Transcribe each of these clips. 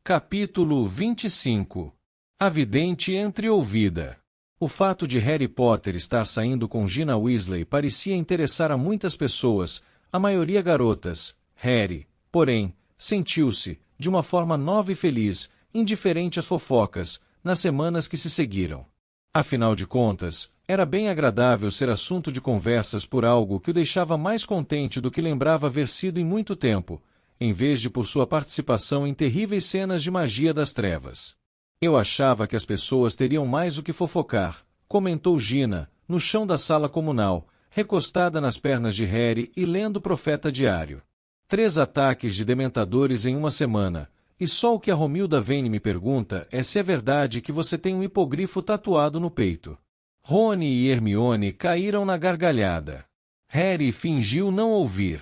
Capítulo 25. A vidente entreouvida. O fato de Harry Potter estar saindo com Gina Weasley parecia interessar a muitas pessoas, a maioria garotas. Harry, porém, sentiu-se, de uma forma nova e feliz, indiferente às fofocas, nas semanas que se seguiram. Afinal de contas, era bem agradável ser assunto de conversas por algo que o deixava mais contente do que lembrava haver sido em muito tempo, em vez de por sua participação em terríveis cenas de magia das trevas. Eu achava que as pessoas teriam mais o que fofocar, comentou Gina, no chão da sala comunal, recostada nas pernas de Harry e lendo o Profeta Diário. 3 ataques de dementadores em uma semana, e só o que a Romilda Vane me pergunta é se é verdade que você tem um hipogrifo tatuado no peito. Rony e Hermione caíram na gargalhada. Harry fingiu não ouvir.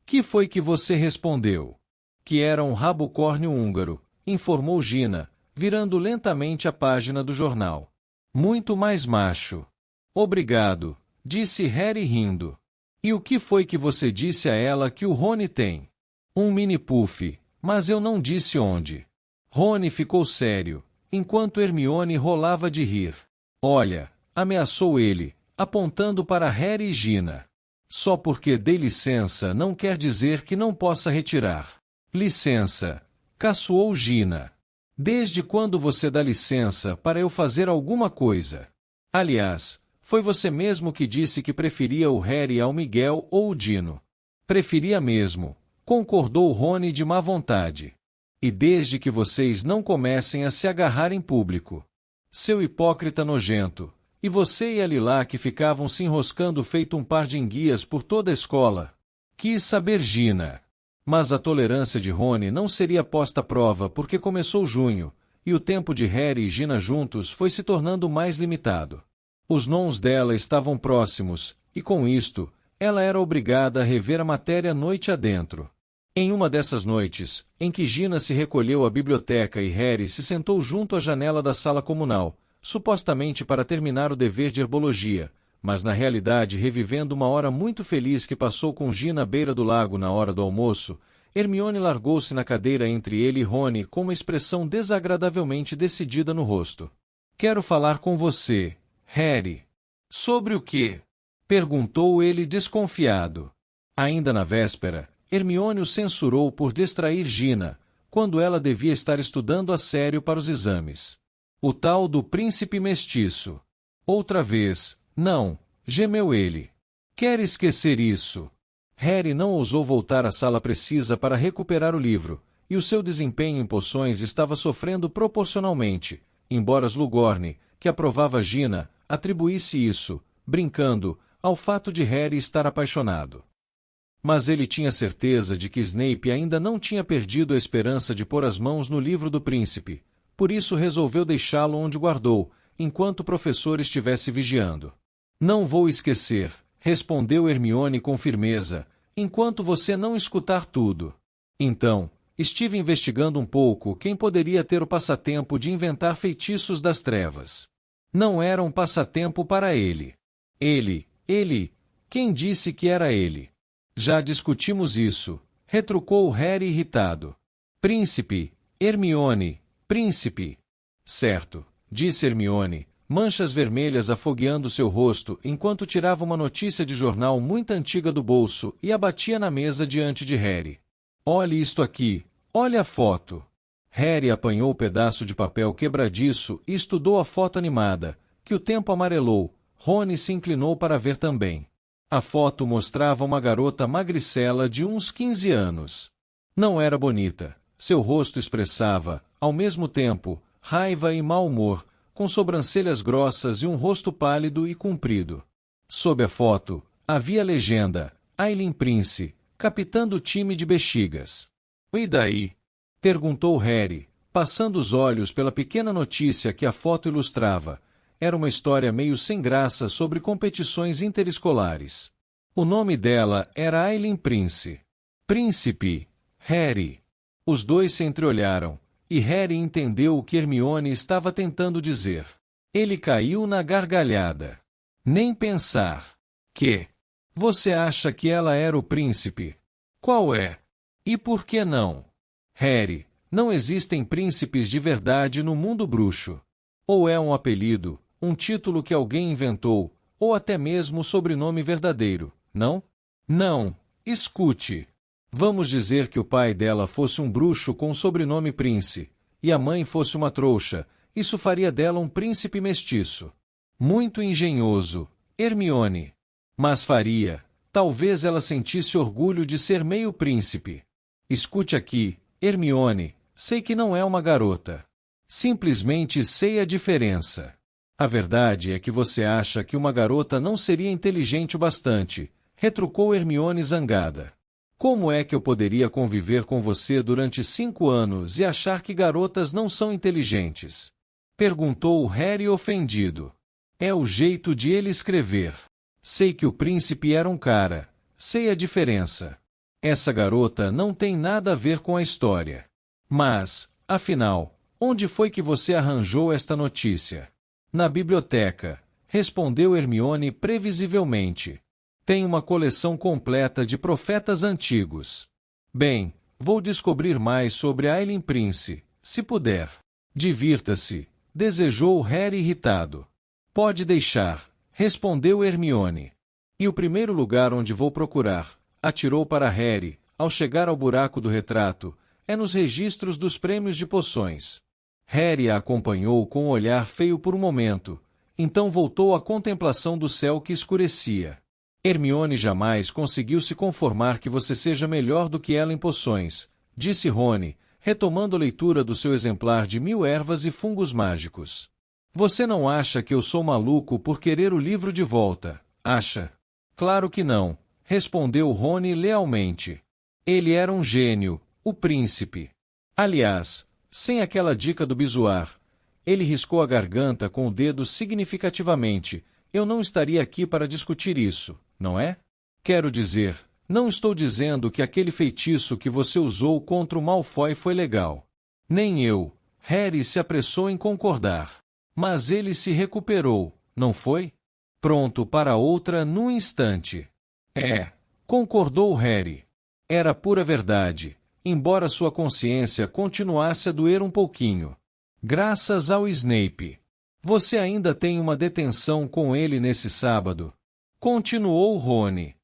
Que foi que você respondeu? Que era um rabo-córneo húngaro, informou Gina, virando lentamente a página do jornal. Muito mais macho. Obrigado, disse Harry rindo. E o que foi que você disse a ela que o Rony tem? Um mini-puff, mas eu não disse onde. Rony ficou sério, enquanto Hermione rolava de rir. Olha, ameaçou ele, apontando para Harry e Gina. Só porque dei licença não quer dizer que não possa retirar. Licença, caçoou Gina. Desde quando você dá licença para eu fazer alguma coisa? Aliás, foi você mesmo que disse que preferia o Harry ao Miguel ou o Dino. Preferia mesmo, concordou Rony de má vontade. E desde que vocês não comecem a se agarrar em público. Seu hipócrita nojento. E você e a Lilac ficavam se enroscando feito um par de enguias por toda a escola. Quis saber Gina. Mas a tolerância de Rony não seria posta à prova porque começou junho, e o tempo de Harry e Gina juntos foi se tornando mais limitado. Os nons dela estavam próximos, e com isto, ela era obrigada a rever a matéria noite adentro. Em uma dessas noites, em que Gina se recolheu à biblioteca e Harry se sentou junto à janela da sala comunal, supostamente para terminar o dever de herbologia, mas na realidade revivendo uma hora muito feliz que passou com Gina à beira do lago na hora do almoço, Hermione largou-se na cadeira entre ele e Rony com uma expressão desagradavelmente decidida no rosto. Quero falar com você, Harry. Sobre o quê? Perguntou ele desconfiado. Ainda na véspera, Hermione o censurou por distrair Gina, quando ela devia estar estudando a sério para os exames. O tal do príncipe mestiço. Outra vez, não, gemeu ele. Quer esquecer isso? Harry não ousou voltar à sala precisa para recuperar o livro, e o seu desempenho em poções estava sofrendo proporcionalmente, embora Slughorn, que aprovava Gina, atribuísse isso, brincando, ao fato de Harry estar apaixonado. Mas ele tinha certeza de que Snape ainda não tinha perdido a esperança de pôr as mãos no livro do príncipe, por isso resolveu deixá-lo onde guardou, enquanto o professor estivesse vigiando. Não vou esquecer, respondeu Hermione com firmeza, enquanto você não escutar tudo. Então, estive investigando um pouco quem poderia ter o passatempo de inventar feitiços das trevas. Não era um passatempo para ele. Ele, quem disse que era ele? Já discutimos isso, retrucou Harry irritado. Príncipe, Hermione, príncipe. Certo, disse Hermione, manchas vermelhas afogueando seu rosto enquanto tirava uma notícia de jornal muito antiga do bolso e a batia na mesa diante de Harry. Olhe isto aqui, olhe a foto. Harry apanhou o pedaço de papel quebradiço e estudou a foto animada, que o tempo amarelou. Rony se inclinou para ver também. A foto mostrava uma garota magricela de uns 15 anos. Não era bonita. Seu rosto expressava, ao mesmo tempo, raiva e mau humor, com sobrancelhas grossas e um rosto pálido e comprido. Sob a foto, havia a legenda, Aileen Prince, capitã do time de bexigas. E daí? Perguntou Harry, passando os olhos pela pequena notícia que a foto ilustrava. Era uma história meio sem graça sobre competições interescolares. O nome dela era Aileen Prince. Príncipe, Harry. Os dois se entreolharam, e Harry entendeu o que Hermione estava tentando dizer. Ele caiu na gargalhada. Nem pensar. Que? Você acha que ela era o príncipe? Qual é? E por que não? Harry, não existem príncipes de verdade no mundo bruxo. Ou é um apelido, um título que alguém inventou, ou até mesmo sobrenome verdadeiro, não? Não, escute. Vamos dizer que o pai dela fosse um bruxo com o sobrenome Prince, e a mãe fosse uma trouxa, isso faria dela um príncipe mestiço. Muito engenhoso, Hermione. Mas faria, talvez ela sentisse orgulho de ser meio príncipe. Escute aqui, Hermione, sei que não é uma garota. Simplesmente sei a diferença. A verdade é que você acha que uma garota não seria inteligente o bastante, retrucou Hermione zangada. Como é que eu poderia conviver com você durante 5 anos e achar que garotas não são inteligentes? Perguntou Harry ofendido. É o jeito de ele escrever. Sei que o príncipe era um cara, sei a diferença. Essa garota não tem nada a ver com a história. Mas, afinal, onde foi que você arranjou esta notícia? Na biblioteca, respondeu Hermione previsivelmente. Tem uma coleção completa de profetas antigos. Bem, vou descobrir mais sobre Aileen Prince, se puder. Divirta-se, desejou Harry irritado. Pode deixar, respondeu Hermione. E o primeiro lugar onde vou procurar, atirou para Harry, ao chegar ao buraco do retrato, é nos registros dos prêmios de poções. Harry a acompanhou com um olhar feio por um momento, então voltou à contemplação do céu que escurecia. Hermione jamais conseguiu se conformar que você seja melhor do que ela em poções, disse Rony, retomando a leitura do seu exemplar de 1000 ervas e fungos mágicos. Você não acha que eu sou maluco por querer o livro de volta, acha? Claro que não, respondeu Rony lealmente. Ele era um gênio, o príncipe. Aliás, sem aquela dica do bizuar, ele riscou a garganta com o dedo significativamente. Eu não estaria aqui para discutir isso, não é? Quero dizer, não estou dizendo que aquele feitiço que você usou contra o Malfoy foi legal. Nem eu. Harry se apressou em concordar. Mas ele se recuperou, não foi? Pronto para outra num instante. É, concordou Harry. Era pura verdade, embora sua consciência continuasse a doer um pouquinho. Graças ao Snape. Você ainda tem uma detenção com ele nesse sábado? Continuou Rony.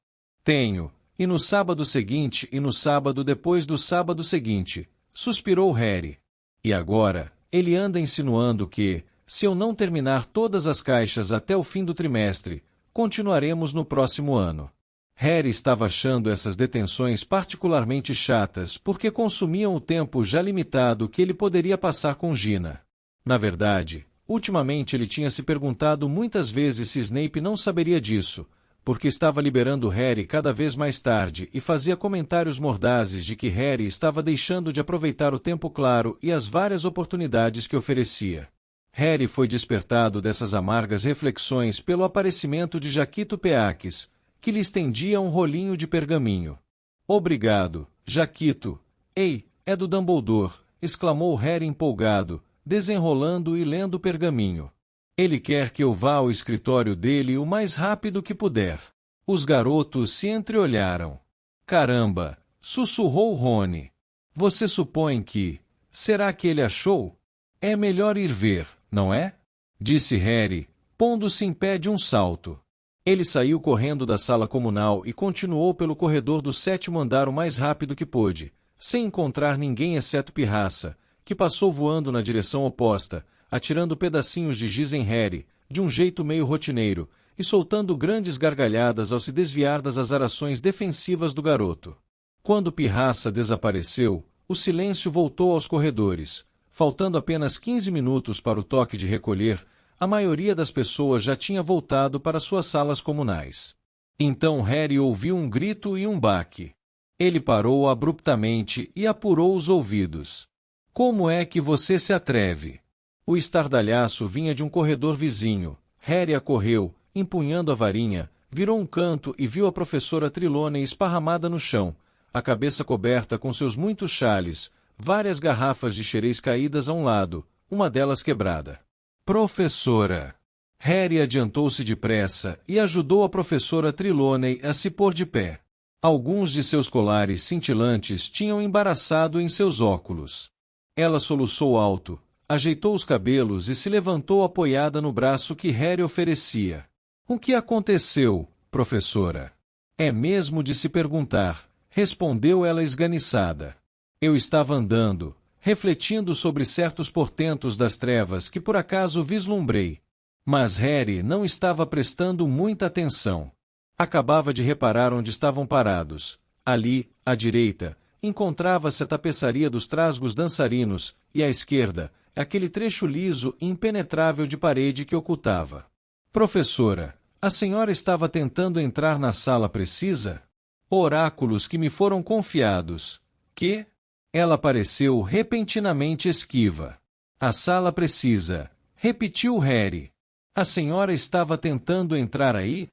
Tenho, e no sábado seguinte e no sábado depois do sábado seguinte, suspirou Harry. E agora, ele anda insinuando que, se eu não terminar todas as caixas até o fim do trimestre, continuaremos no próximo ano. Harry estava achando essas detenções particularmente chatas porque consumiam o tempo já limitado que ele poderia passar com Gina. Na verdade, ultimamente ele tinha se perguntado muitas vezes se Snape não saberia disso, porque estava liberando Harry cada vez mais tarde e fazia comentários mordazes de que Harry estava deixando de aproveitar o tempo claro e as várias oportunidades que oferecia. Harry foi despertado dessas amargas reflexões pelo aparecimento de Jaquito Peaques, que lhe estendia um rolinho de pergaminho. Obrigado, Jaquito. Ei, é do Dumbledore, exclamou Harry empolgado, desenrolando e lendo o pergaminho. Ele quer que eu vá ao escritório dele o mais rápido que puder. Os garotos se entreolharam. Caramba, sussurrou Rony. Você supõe que... Será que ele achou? É melhor ir ver, não é? Disse Harry, pondo-se em pé de um salto. Ele saiu correndo da sala comunal e continuou pelo corredor do 7º andar o mais rápido que pôde, sem encontrar ninguém exceto Pirraça, que passou voando na direção oposta, atirando pedacinhos de giz em Harry, de um jeito meio rotineiro, e soltando grandes gargalhadas ao se desviar das azarações defensivas do garoto. Quando Pirraça desapareceu, o silêncio voltou aos corredores. Faltando apenas 15 minutos para o toque de recolher, a maioria das pessoas já tinha voltado para suas salas comunais. Então Harry ouviu um grito e um baque. Ele parou abruptamente e apurou os ouvidos. Como é que você se atreve? O estardalhaço vinha de um corredor vizinho. Harry acorreu, empunhando a varinha, virou um canto e viu a professora Trelawney esparramada no chão, a cabeça coberta com seus muitos chales, várias garrafas de xerez caídas a um lado, uma delas quebrada. Professora! Harry adiantou-se depressa e ajudou a professora Trelawney a se pôr de pé. Alguns de seus colares cintilantes tinham embaraçado em seus óculos. Ela soluçou alto, ajeitou os cabelos e se levantou apoiada no braço que Harry oferecia. O que aconteceu, professora? É mesmo de se perguntar, respondeu ela esganiçada. Eu estava andando, refletindo sobre certos portentos das trevas que por acaso vislumbrei. Mas Harry não estava prestando muita atenção. Acabava de reparar onde estavam parados. Ali, à direita, encontrava-se a tapeçaria dos trasgos dançarinos, e à esquerda, aquele trecho liso e impenetrável de parede que ocultava. Professora, a senhora estava tentando entrar na sala precisa? Oráculos que me foram confiados. Que? Ela pareceu repentinamente esquiva. A sala precisa, repetiu Harry. A senhora estava tentando entrar aí?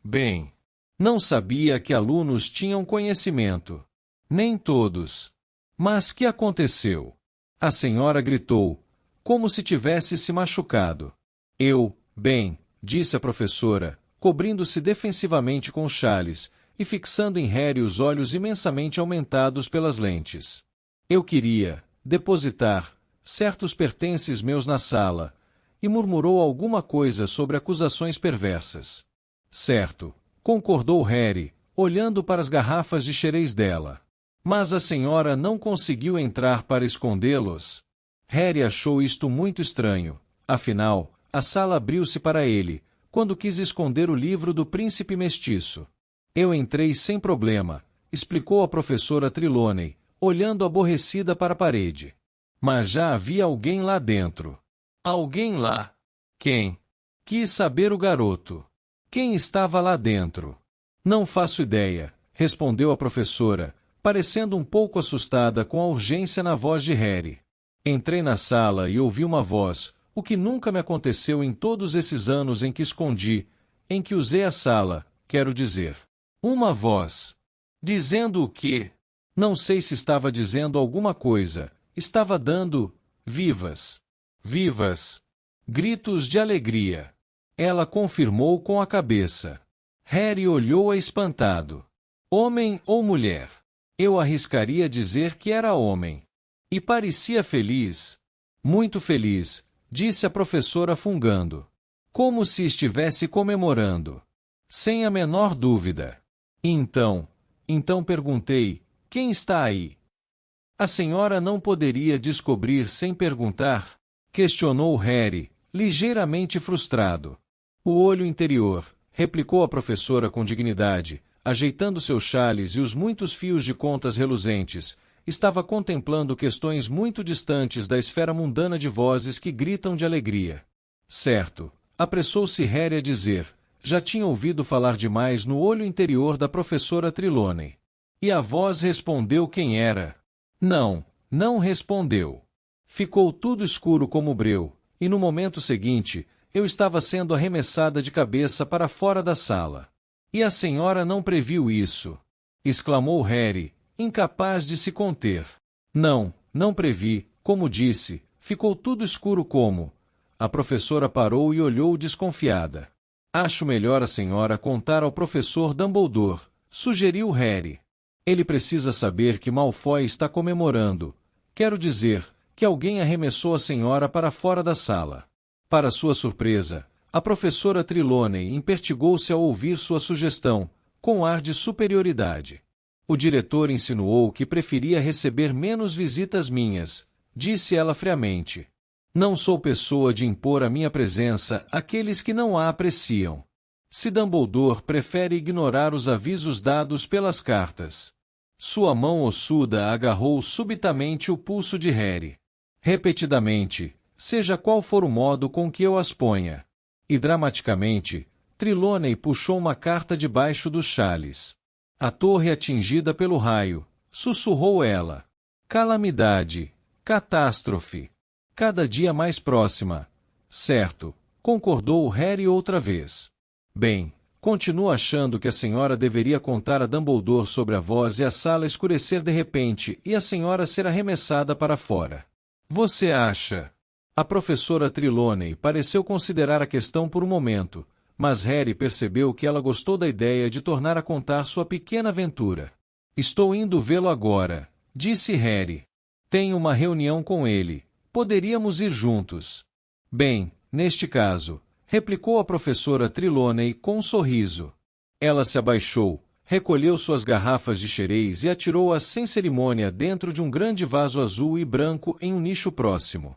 Bem, não sabia que alunos tinham conhecimento. Nem todos. Mas que aconteceu? A senhora gritou, como se tivesse se machucado. Bem, disse a professora, cobrindo-se defensivamente com chales, e fixando em Harry os olhos imensamente aumentados pelas lentes. Eu queria depositar certos pertences meus na sala, e murmurou alguma coisa sobre acusações perversas. Certo, concordou Harry, olhando para as garrafas de xerez dela. Mas a senhora não conseguiu entrar para escondê-los? Harry achou isto muito estranho. Afinal, a sala abriu-se para ele, quando quis esconder o livro do príncipe mestiço. Eu entrei sem problema, explicou a professora Trelawney, olhando aborrecida para a parede. Mas já havia alguém lá dentro. Alguém lá? Quem? Quis saber o garoto. Quem estava lá dentro? Não faço ideia, respondeu a professora, parecendo um pouco assustada com a urgência na voz de Harry. Entrei na sala e ouvi uma voz, o que nunca me aconteceu em todos esses anos em que escondi, em que usei a sala, quero dizer. Uma voz. Dizendo o quê? Não sei se estava dizendo alguma coisa. Estava dando vivas. Vivas. Gritos de alegria. Ela confirmou com a cabeça. Harry olhou-a espantado. Homem ou mulher? Eu arriscaria dizer que era homem. E parecia feliz. Muito feliz, disse a professora fungando. Como se estivesse comemorando. Sem a menor dúvida. Então perguntei, quem está aí? A senhora não poderia descobrir sem perguntar? Questionou Harry, ligeiramente frustrado. O olho interior, replicou a professora com dignidade, ajeitando seus chales e os muitos fios de contas reluzentes, estava contemplando questões muito distantes da esfera mundana de vozes que gritam de alegria. Certo, apressou-se Harry a dizer, já tinha ouvido falar demais no olho interior da professora Trelawney. E a voz respondeu quem era. Não respondeu. Ficou tudo escuro como breu, e no momento seguinte, eu estava sendo arremessada de cabeça para fora da sala. E a senhora não previu isso? Exclamou Harry, incapaz de se conter. Não previ, como disse, ficou tudo escuro como... A professora parou e olhou desconfiada. Acho melhor a senhora contar ao professor Dumbledore, sugeriu Harry. Ele precisa saber que Malfoy está comemorando. Quero dizer, que alguém arremessou a senhora para fora da sala. Para sua surpresa, a professora Trelawney impertigou-se ao ouvir sua sugestão, com ar de superioridade. O diretor insinuou que preferia receber menos visitas minhas, disse ela friamente. Não sou pessoa de impor a minha presença àqueles que não a apreciam. Se Dumbledore prefere ignorar os avisos dados pelas cartas. Sua mão ossuda agarrou subitamente o pulso de Harry. Repetidamente, seja qual for o modo com que eu as ponha. E dramaticamente, Trelawney puxou uma carta debaixo dos chales. A torre atingida pelo raio, sussurrou ela. Calamidade, catástrofe. Cada dia mais próxima. Certo, concordou Harry outra vez. Bem, continuo achando que a senhora deveria contar a Dumbledore sobre a voz e a sala escurecer de repente e a senhora ser arremessada para fora. Você acha? A professora Trelawney pareceu considerar a questão por um momento, mas Harry percebeu que ela gostou da ideia de tornar a contar sua pequena aventura. Estou indo vê-lo agora, disse Harry. Tenho uma reunião com ele. Poderíamos ir juntos. Bem, neste caso, replicou a professora Trelawney com um sorriso. Ela se abaixou, recolheu suas garrafas de xerez e atirou-as sem cerimônia dentro de um grande vaso azul e branco em um nicho próximo.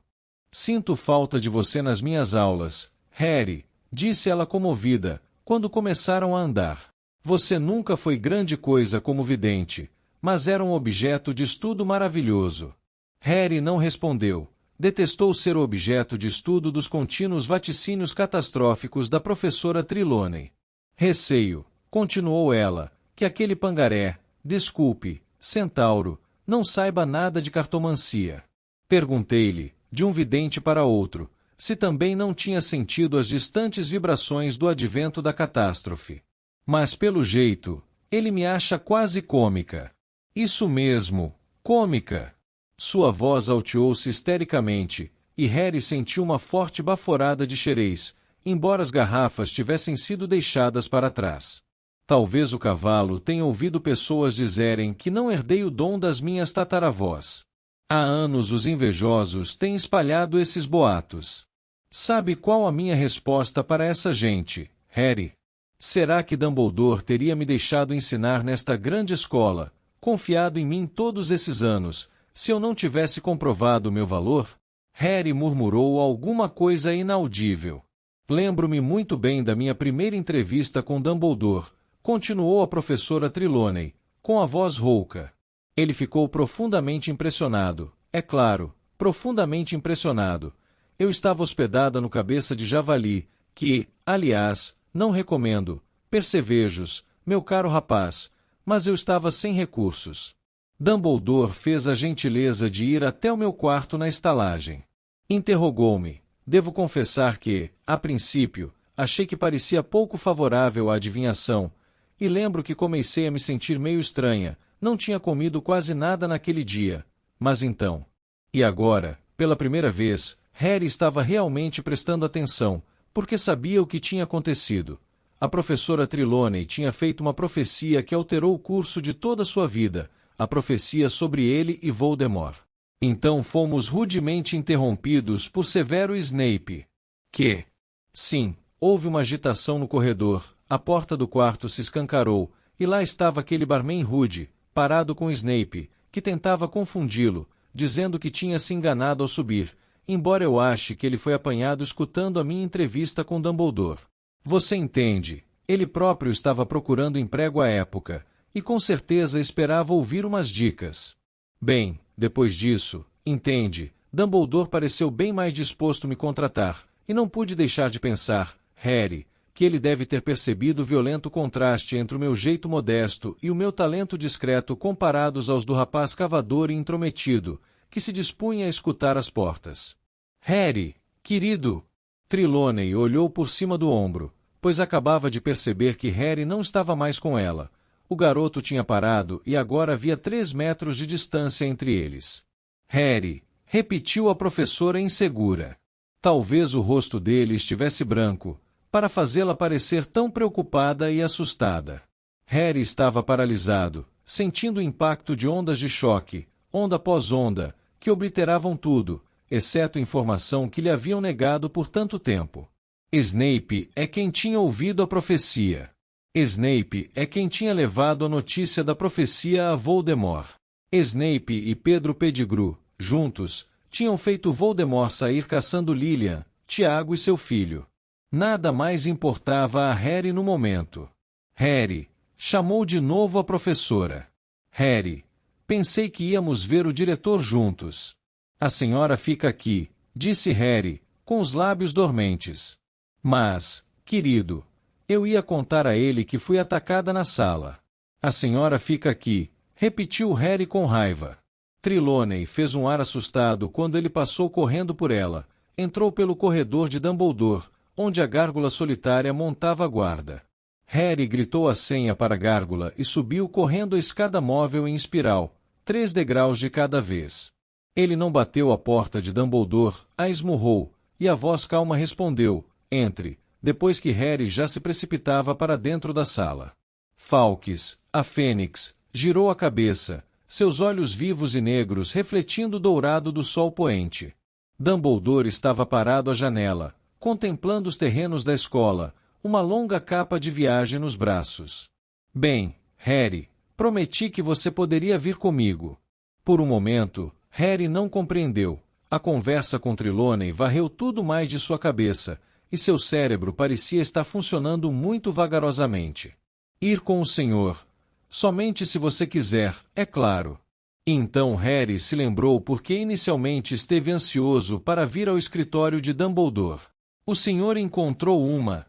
Sinto falta de você nas minhas aulas, Harry, disse ela comovida, quando começaram a andar. Você nunca foi grande coisa como vidente, mas era um objeto de estudo maravilhoso. Harry não respondeu. Detestou ser o objeto de estudo dos contínuos vaticínios catastróficos da professora Trelawney. Receio, continuou ela, que aquele pangaré, desculpe, centauro, não saiba nada de cartomancia. Perguntei-lhe, de um vidente para outro, se também não tinha sentido as distantes vibrações do advento da catástrofe. Mas pelo jeito, ele me acha quase cômica. Isso mesmo, cômica. Sua voz alteou-se histericamente, e Harry sentiu uma forte baforada de xerez, embora as garrafas tivessem sido deixadas para trás. Talvez o cavalo tenha ouvido pessoas dizerem que não herdei o dom das minhas tataravós. Há anos os invejosos têm espalhado esses boatos. Sabe qual a minha resposta para essa gente, Harry? Será que Dumbledore teria me deixado ensinar nesta grande escola, confiado em mim todos esses anos, se eu não tivesse comprovado o meu valor? Harry murmurou alguma coisa inaudível. Lembro-me muito bem da minha primeira entrevista com Dumbledore, continuou a professora Trelawney, com a voz rouca. Ele ficou profundamente impressionado, é claro, profundamente impressionado. Eu estava hospedada no Cabeça de Javali, que, aliás, não recomendo, percevejos, meu caro rapaz, mas eu estava sem recursos. Dumbledore fez a gentileza de ir até o meu quarto na estalagem. Interrogou-me. Devo confessar que, a princípio, achei que parecia pouco favorável à adivinhação, e lembro que comecei a me sentir meio estranha, não tinha comido quase nada naquele dia. Mas então... E agora, pela primeira vez, Harry estava realmente prestando atenção, porque sabia o que tinha acontecido. A professora Trelawney tinha feito uma profecia que alterou o curso de toda sua vida, a profecia sobre ele e Voldemort. Então fomos rudemente interrompidos por Severo Snape. Que? Sim, houve uma agitação no corredor, a porta do quarto se escancarou, e lá estava aquele barman rude, parado com Snape, que tentava confundi-lo, dizendo que tinha se enganado ao subir, embora eu ache que ele foi apanhado escutando a minha entrevista com Dumbledore. Você entende, ele próprio estava procurando emprego à época, e com certeza esperava ouvir umas dicas. Bem, depois disso, entende, Dumbledore pareceu bem mais disposto a me contratar, e não pude deixar de pensar, Harry, que ele deve ter percebido o violento contraste entre o meu jeito modesto e o meu talento discreto comparados aos do rapaz cavador e intrometido, que se dispunha a escutar às portas. Harry, querido! Trelawney olhou por cima do ombro, pois acabava de perceber que Harry não estava mais com ela. O garoto tinha parado e agora havia 3 metros de distância entre eles. Harry, repetiu a professora insegura. Talvez o rosto dele estivesse branco, para fazê-la parecer tão preocupada e assustada. Harry estava paralisado, sentindo o impacto de ondas de choque, onda após onda, que obliteravam tudo, exceto a informação que lhe haviam negado por tanto tempo. Snape é quem tinha ouvido a profecia. Snape é quem tinha levado a notícia da profecia a Voldemort. Snape e Pedro Pettigrew, juntos, tinham feito Voldemort sair caçando Lilian, Tiago e seu filho. Nada mais importava a Harry no momento. Harry, chamou de novo a professora. Harry, pensei que íamos ver o diretor juntos. A senhora fica aqui, disse Harry, com os lábios dormentes. Mas, querido, eu ia contar a ele que fui atacada na sala. A senhora fica aqui, repetiu Harry com raiva. Trelawney fez um ar assustado quando ele passou correndo por ela, entrou pelo corredor de Dumbledore, onde a gárgula solitária montava a guarda. Harry gritou a senha para a gárgula e subiu correndo a escada móvel em espiral, 3 degraus de cada vez. Ele não bateu à porta de Dumbledore, a esmurrou, e a voz calma respondeu, entre, depois que Harry já se precipitava para dentro da sala. Fawkes, a Fênix, girou a cabeça, seus olhos vivos e negros refletindo o dourado do sol poente. Dumbledore estava parado à janela, contemplando os terrenos da escola, uma longa capa de viagem nos braços. Bem, Harry, prometi que você poderia vir comigo. Por um momento, Harry não compreendeu. A conversa com Trelawney varreu tudo mais de sua cabeça, e seu cérebro parecia estar funcionando muito vagarosamente. Ir com o senhor. Somente se você quiser, é claro. E então Harry se lembrou porque inicialmente esteve ansioso para vir ao escritório de Dumbledore. O senhor encontrou uma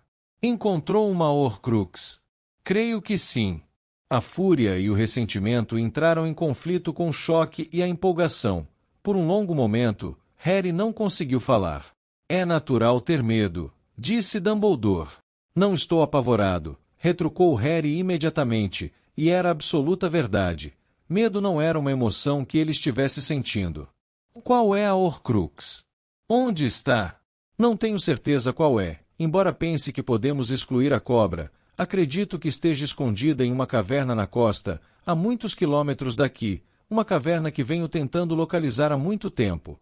Horcrux. Creio que sim. A fúria e o ressentimento entraram em conflito com o choque e a empolgação. Por um longo momento, Harry não conseguiu falar. É natural ter medo, disse Dumbledore. Não estou apavorado, retrucou Harry imediatamente, e era absoluta verdade. Medo não era uma emoção que ele estivesse sentindo. Qual é a Horcrux? Onde está? Não tenho certeza qual é, embora pense que podemos excluir a cobra. Acredito que esteja escondida em uma caverna na costa, a muitos quilômetros daqui, uma caverna que venho tentando localizar há muito tempo.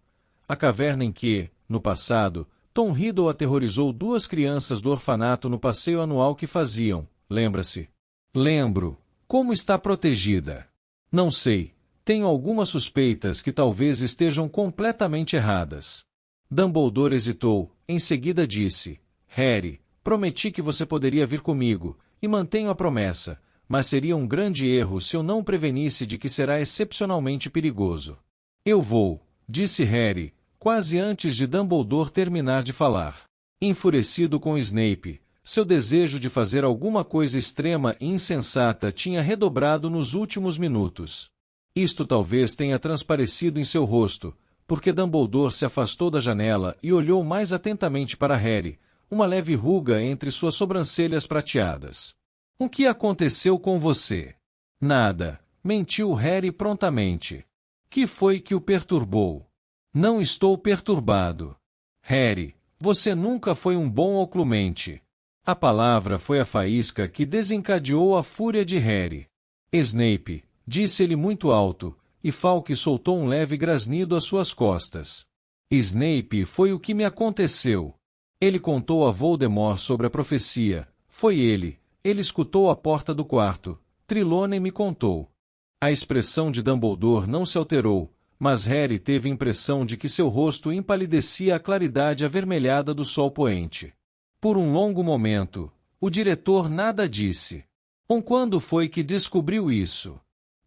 A caverna em que, no passado, Tom Riddle aterrorizou 2 crianças do orfanato no passeio anual que faziam, lembra-se? Lembro. Como está protegida? Não sei. Tenho algumas suspeitas que talvez estejam completamente erradas. Dumbledore hesitou, em seguida disse: Harry, prometi que você poderia vir comigo, e mantenho a promessa, mas seria um grande erro se eu não o prevenisse de que será excepcionalmente perigoso. Eu vou, disse Harry, quase antes de Dumbledore terminar de falar. Enfurecido com Snape, seu desejo de fazer alguma coisa extrema e insensata tinha redobrado nos últimos minutos. Isto talvez tenha transparecido em seu rosto, porque Dumbledore se afastou da janela e olhou mais atentamente para Harry, uma leve ruga entre suas sobrancelhas prateadas. O que aconteceu com você? Nada, mentiu Harry prontamente. Que foi que o perturbou? Não estou perturbado. Harry, você nunca foi um bom oclumente. A palavra foi a faísca que desencadeou a fúria de Harry. Snape, disse ele muito alto, e Fawkes soltou um leve grasnido às suas costas. Snape foi o que me aconteceu. Ele contou a Voldemort sobre a profecia. Foi ele. Ele escutou a porta do quarto. Trelawney me contou. A expressão de Dumbledore não se alterou, mas Harry teve a impressão de que seu rosto empalidecia à claridade avermelhada do sol poente. Por um longo momento, o diretor nada disse. Quando foi que descobriu isso?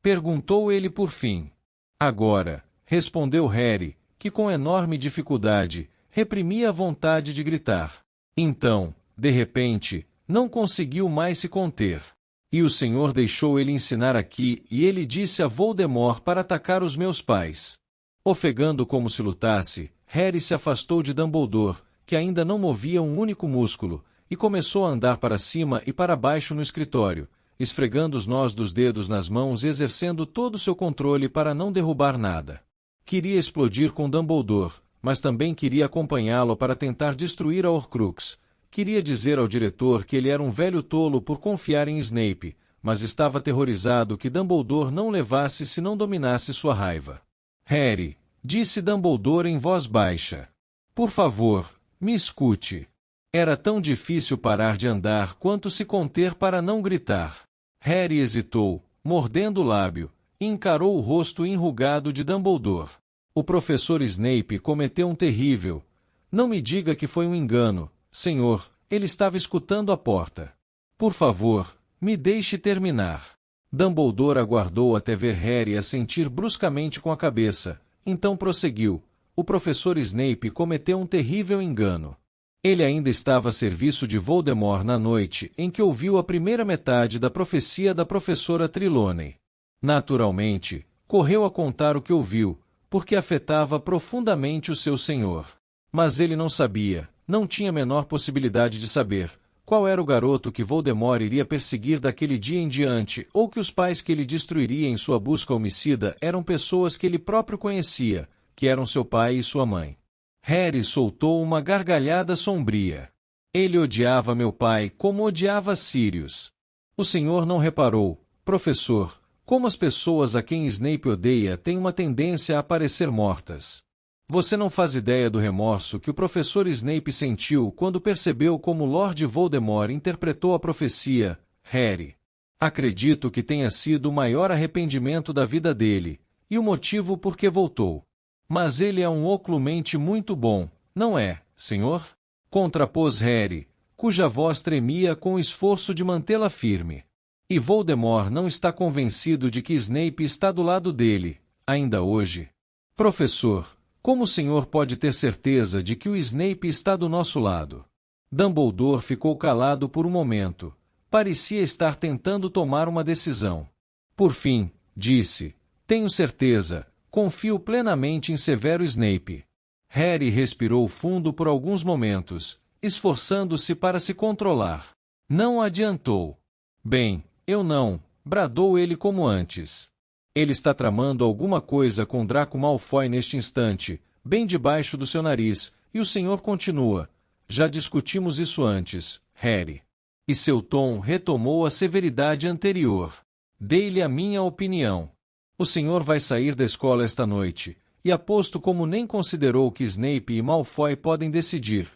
Perguntou ele por fim. Agora, respondeu Harry, que com enorme dificuldade reprimia a vontade de gritar. Então, de repente, não conseguiu mais se conter. E o Senhor deixou ele ensinar aqui, e ele disse a Voldemort para atacar os meus pais. Ofegando como se lutasse, Harry se afastou de Dumbledore, que ainda não movia um único músculo, e começou a andar para cima e para baixo no escritório, esfregando os nós dos dedos nas mãos e exercendo todo o seu controle para não derrubar nada. Queria explodir com Dumbledore, mas também queria acompanhá-lo para tentar destruir a Horcrux. Queria dizer ao diretor que ele era um velho tolo por confiar em Snape, mas estava aterrorizado que Dumbledore não levasse se não dominasse sua raiva. Harry, disse Dumbledore em voz baixa. Por favor, me escute. Era tão difícil parar de andar quanto se conter para não gritar. Harry hesitou, mordendo o lábio, e encarou o rosto enrugado de Dumbledore. O professor Snape cometeu um terrível. Não me diga que foi um engano, senhor, ele estava escutando a porta. Por favor, me deixe terminar. Dumbledore aguardou até ver Harry assentir bruscamente com a cabeça, então prosseguiu. O professor Snape cometeu um terrível engano. Ele ainda estava a serviço de Voldemort na noite em que ouviu a primeira metade da profecia da professora Trelawney. Naturalmente, correu a contar o que ouviu, porque afetava profundamente o seu senhor. Mas ele não sabia, não tinha a menor possibilidade de saber, qual era o garoto que Voldemort iria perseguir daquele dia em diante, ou que os pais que ele destruiria em sua busca homicida eram pessoas que ele próprio conhecia, que eram seu pai e sua mãe. Harry soltou uma gargalhada sombria. Ele odiava meu pai como odiava Sirius. O senhor não reparou, professor, Como as pessoas a quem Snape odeia têm uma tendência a parecer mortas. Você não faz ideia do remorso que o professor Snape sentiu quando percebeu como Lord Voldemort interpretou a profecia, Harry. Acredito que tenha sido o maior arrependimento da vida dele, e o motivo por que voltou. Mas ele é um oculmente muito bom, não é, senhor? Contrapôs Harry, cuja voz tremia com o esforço de mantê-la firme. E Voldemort não está convencido de que Snape está do lado dele, ainda hoje. Professor, como o senhor pode ter certeza de que o Snape está do nosso lado? Dumbledore ficou calado por um momento. Parecia estar tentando tomar uma decisão. Por fim, disse, tenho certeza, confio plenamente em Severo Snape. Harry respirou fundo por alguns momentos, esforçando-se para se controlar. Não adiantou. Bem, eu não, bradou ele como antes. Ele está tramando alguma coisa com Draco Malfoy neste instante, bem debaixo do seu nariz, e o senhor continua. Já discutimos isso antes, Harry. E seu tom retomou a severidade anterior. Dei-lhe a minha opinião. O senhor vai sair da escola esta noite, e aposto como nem considerou que Snape e Malfoy podem decidir.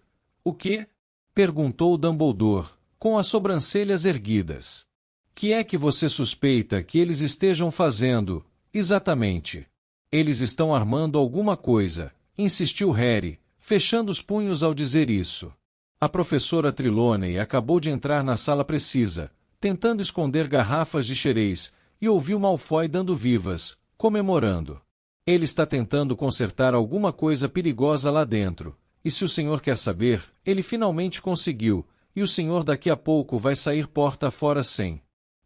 O quê? Perguntou Dumbledore, com as sobrancelhas erguidas. Que é que você suspeita que eles estejam fazendo, exatamente? Eles estão armando alguma coisa, insistiu Harry, fechando os punhos ao dizer isso. A professora Trelawney acabou de entrar na sala precisa, tentando esconder garrafas de xerez, e ouviu Malfoy dando vivas, comemorando. Ele está tentando consertar alguma coisa perigosa lá dentro, e se o senhor quer saber, ele finalmente conseguiu, e o senhor daqui a pouco vai sair porta fora sem.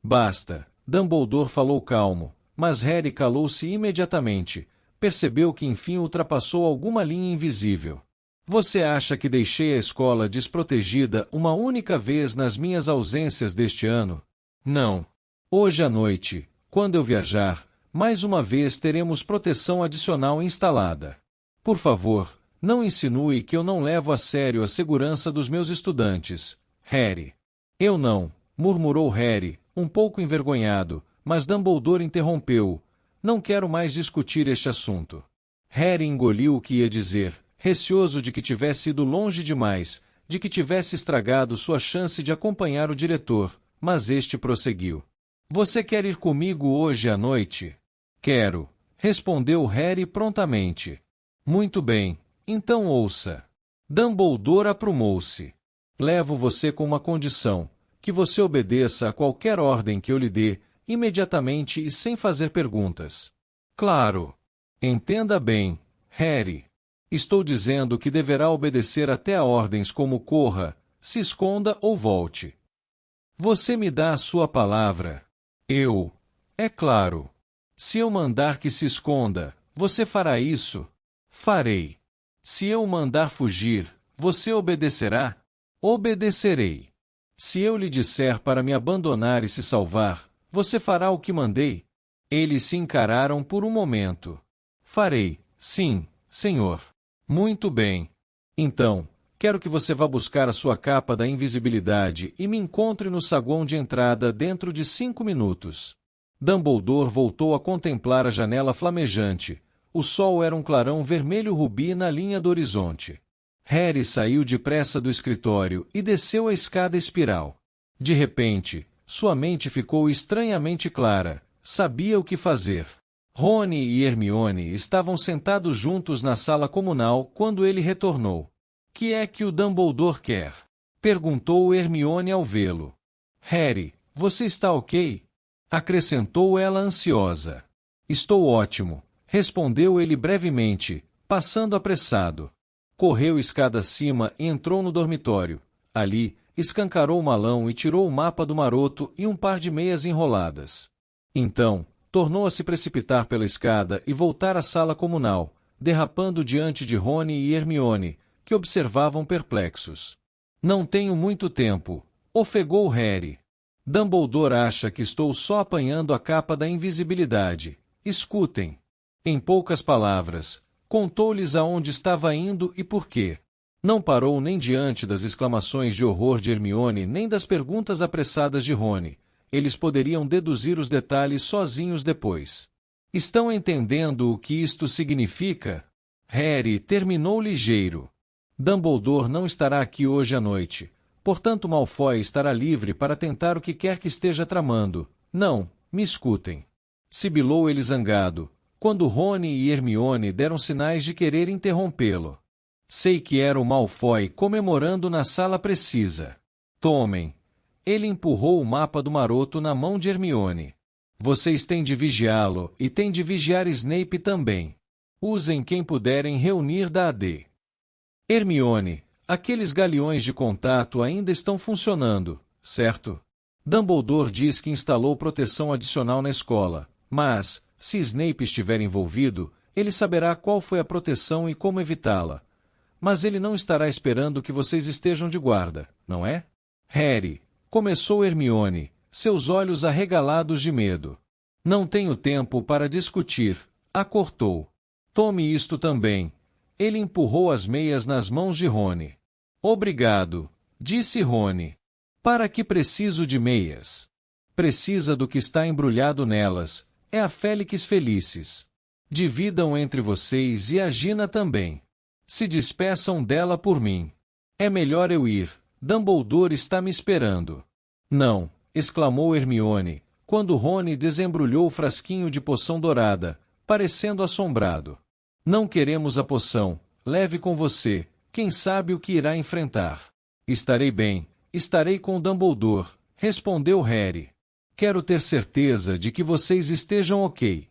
Basta, Dumbledore falou calmo, mas Harry calou-se imediatamente, percebeu que enfim ultrapassou alguma linha invisível. Você acha que deixei a escola desprotegida uma única vez nas minhas ausências deste ano? Não. Hoje à noite, quando eu viajar, mais uma vez teremos proteção adicional instalada. Por favor, não insinue que eu não levo a sério a segurança dos meus estudantes, Harry. Eu não, murmurou Harry, um pouco envergonhado, mas Dumbledore interrompeu-o. Não quero mais discutir este assunto. Harry engoliu o que ia dizer, receoso de que tivesse ido longe demais, de que tivesse estragado sua chance de acompanhar o diretor, mas este prosseguiu. Você quer ir comigo hoje à noite? Quero, respondeu Harry prontamente. Muito bem, então ouça. Dumbledore aprumou-se. Levo você com uma condição, que você obedeça a qualquer ordem que eu lhe dê, imediatamente e sem fazer perguntas. Claro. Entenda bem, Harry. Estou dizendo que deverá obedecer até a ordens como corra, se esconda ou volte. Você me dá a sua palavra. Eu. É claro. Se eu mandar que se esconda, você fará isso? Farei. Se eu mandar fugir, você obedecerá? Obedecerei. Se eu lhe disser para me abandonar e se salvar, você fará o que mandei? Eles se encararam por um momento. Farei, sim, senhor. Muito bem. Então, quero que você vá buscar a sua capa da invisibilidade e me encontre no saguão de entrada dentro de 5 minutos. Dumbledore voltou a contemplar a janela flamejante. O sol era um clarão vermelho rubi na linha do horizonte. Harry saiu depressa do escritório e desceu a escada espiral. De repente, sua mente ficou estranhamente clara. Sabia o que fazer. Rony e Hermione estavam sentados juntos na sala comunal quando ele retornou. Que é que o Dumbledore quer? Perguntou Hermione ao vê-lo. Harry, você está ok? Acrescentou ela ansiosa. Estou ótimo, respondeu ele brevemente, passando apressado. Correu escada acima e entrou no dormitório. Ali, escancarou o malão e tirou o mapa do maroto e um par de meias enroladas. Então, tornou a se precipitar pela escada e voltar à sala comunal, derrapando diante de Rony e Hermione, que observavam perplexos. Não tenho muito tempo, ofegou Harry. Dumbledore acha que estou só apanhando a capa da invisibilidade. Escutem. Em poucas palavras, contou-lhes aonde estava indo e por quê. Não parou nem diante das exclamações de horror de Hermione nem das perguntas apressadas de Rony, eles poderiam deduzir os detalhes sozinhos depois. Estão entendendo o que isto significa? Harry terminou ligeiro. Dumbledore não estará aqui hoje à noite, portanto Malfoy estará livre para tentar o que quer que esteja tramando. Não, me escutem. Sibilou ele zangado, quando Rony e Hermione deram sinais de querer interrompê-lo. Sei que era o Malfoy comemorando na sala precisa. Tomem. Ele empurrou o mapa do maroto na mão de Hermione. Vocês têm de vigiá-lo e têm de vigiar Snape também. Usem quem puderem reunir da AD. Hermione, aqueles galeões de contato ainda estão funcionando, certo? Dumbledore diz que instalou proteção adicional na escola, mas, se Snape estiver envolvido, ele saberá qual foi a proteção e como evitá-la. Mas ele não estará esperando que vocês estejam de guarda, não é? Harry, começou Hermione, seus olhos arregalados de medo. Não tenho tempo para discutir, a cortou. Tome isto também. Ele empurrou as meias nas mãos de Rony. Obrigado, disse Rony. Para que preciso de meias? Precisa do que está embrulhado nelas, é a Félix Felicis. Dividam entre vocês e a Gina também. Se despeçam dela por mim. É melhor eu ir, Dumbledore está me esperando. Não, exclamou Hermione, quando Rony desembrulhou o frasquinho de poção dourada, parecendo assombrado. Não queremos a poção, leve com você, quem sabe o que irá enfrentar. Estarei bem, estarei com Dumbledore, respondeu Harry. Quero ter certeza de que vocês estejam ok.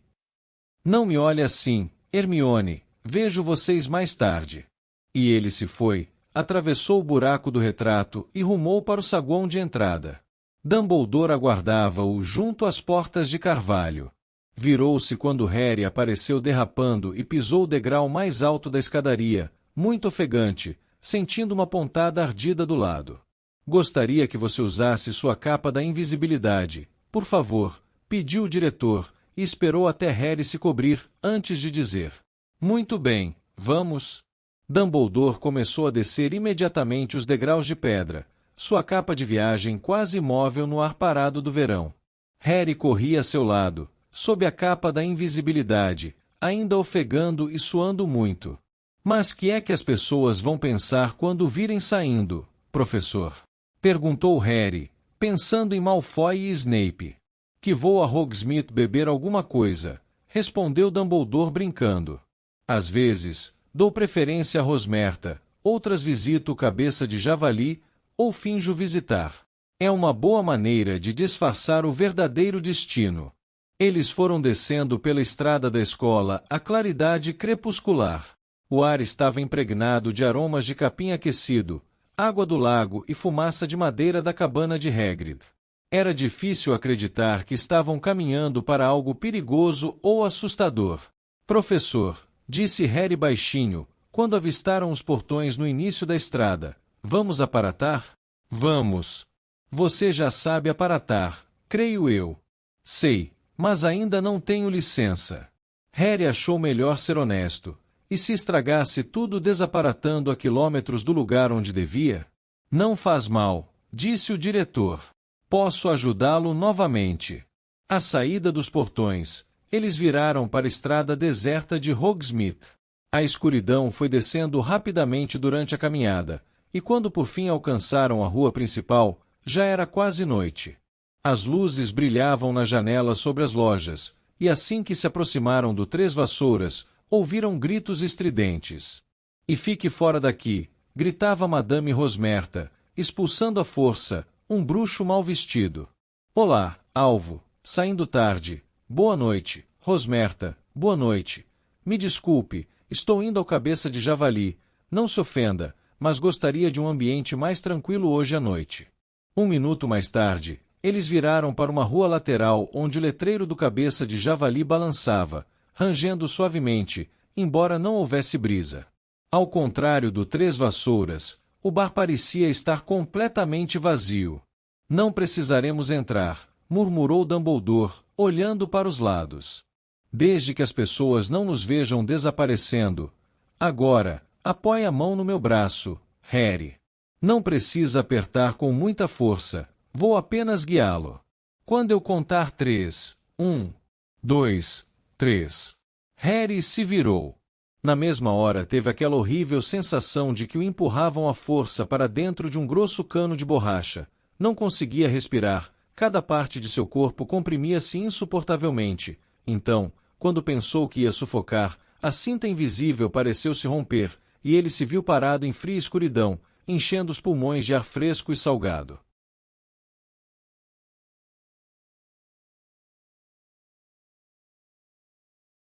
Não me olhe assim, Hermione, vejo vocês mais tarde. E ele se foi, atravessou o buraco do retrato e rumou para o saguão de entrada. Dumbledore aguardava-o junto às portas de carvalho. Virou-se quando Harry apareceu derrapando e pisou o degrau mais alto da escadaria, muito ofegante, sentindo uma pontada ardida do lado. Gostaria que você usasse sua capa da invisibilidade, por favor, pediu o diretor, e esperou até Harry se cobrir, antes de dizer. Muito bem, vamos. Dumbledore começou a descer imediatamente os degraus de pedra, sua capa de viagem quase imóvel no ar parado do verão. Harry corria a seu lado, sob a capa da invisibilidade, ainda ofegando e suando muito. Mas que é que as pessoas vão pensar quando o virem saindo, professor? Perguntou Harry, pensando em Malfoy e Snape. Que vou a Hogsmeade beber alguma coisa, respondeu Dumbledore brincando. Às vezes, dou preferência a Rosmerta, outras visito o Cabeça de Javali, ou finjo visitar. É uma boa maneira de disfarçar o verdadeiro destino. Eles foram descendo pela estrada da escola à claridade crepuscular. O ar estava impregnado de aromas de capim aquecido, água do lago e fumaça de madeira da cabana de Hagrid. Era difícil acreditar que estavam caminhando para algo perigoso ou assustador. Professor, disse Harry baixinho, quando avistaram os portões no início da estrada. Vamos aparatar? Vamos. Você já sabe aparatar, creio eu. Sei, mas ainda não tenho licença. Harry achou melhor ser honesto. E se estragasse tudo desaparatando a quilômetros do lugar onde devia? Não faz mal, disse o diretor. Posso ajudá-lo novamente. À saída dos portões, eles viraram para a estrada deserta de Hogsmeade. A escuridão foi descendo rapidamente durante a caminhada, e quando por fim alcançaram a rua principal, já era quase noite. As luzes brilhavam nas janelas sobre as lojas, e assim que se aproximaram do Três Vassouras, ouviram gritos estridentes. E fique fora daqui, gritava Madame Rosmerta, expulsando à força um bruxo mal vestido. Olá, alvo, saindo tarde. Boa noite, Rosmerta, boa noite. Me desculpe, estou indo ao Cabeça de Javali, não se ofenda, mas gostaria de um ambiente mais tranquilo hoje à noite. Um minuto mais tarde, eles viraram para uma rua lateral onde o letreiro do Cabeça de Javali balançava, rangendo suavemente, embora não houvesse brisa. Ao contrário do Três Vassouras, o bar parecia estar completamente vazio. Não precisaremos entrar, murmurou Dumbledore, olhando para os lados. Desde que as pessoas não nos vejam desaparecendo. Agora, apoie a mão no meu braço, Harry. Não precisa apertar com muita força, vou apenas guiá-lo. Quando eu contar 3, 1, 2, 3. Harry se virou. Na mesma hora teve aquela horrível sensação de que o empurravam à força para dentro de um grosso cano de borracha. Não conseguia respirar, cada parte de seu corpo comprimia-se insuportavelmente. Então, quando pensou que ia sufocar, a cinta invisível pareceu se romper, e ele se viu parado em fria escuridão, enchendo os pulmões de ar fresco e salgado.